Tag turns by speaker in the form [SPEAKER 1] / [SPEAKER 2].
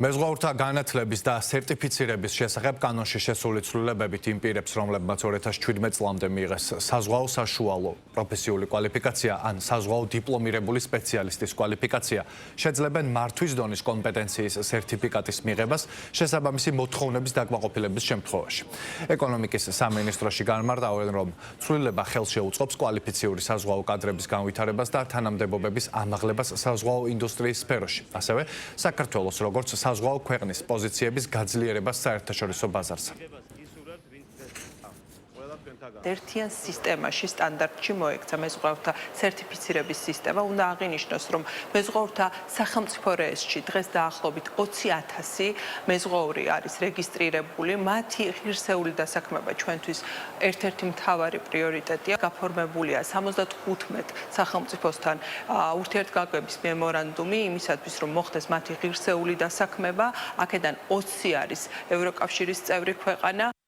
[SPEAKER 1] მეზღვაურთა განათლების და სერტიფიცირების შესახებ კანონში შესული ცვლილებებით იმ პირებს, რომლებმაც 2017 წლამდე მიიღეს საზღვაო საშუალო პროფესიული კვალიფიკაცია ან საზღვაო დიპლომირებული სპეციალისტის კვალიფიკაცია, შეძლებენ მართვის დონის კომპეტენციის სერტიფიკატის მიღებას შესაბამისი მოთხოვნების დაკმაყოფილების შემთხვევაში. ეკონომიკის სამინისტროში განმარტავენ, რომ ცვლილება ხელს შეუწყობს კვალიფიციური საზღვაო კადრების განვითარებას და თანამდებობების ამაღლებას საზღვაო ინდუსტრიის სფეროში. ასევე საქართველოს როგორც საზღვაო ქვეყნის პოზიციების გაძლიერებას საერთაშორისო ბაზარზე.
[SPEAKER 2] ერთიან სისტემაში სტანდარტში მოექცა მეზღვაურთა სერტიფიცირების სისტემა. უნდა აღინიშნოს, რომ მეზღვაურთა სახელმწიფო რეესტრში დღეს დაახლოებით 20,000 მეზღვაური არის რეგისტრირებული. მათი ღირსეული დასაქმება ჩვენთვის ერთ-ერთი მთავარი პრიორიტეტია. გაფორმებულია 75 სახელმწიფოსთან ურთიერთგაგების მემორანდუმი იმისათვის, რომ მოხდეს მათი ღირსეული დასაქმება. აქედან 20 არის ევროკავშირის წევრი ქვეყანა.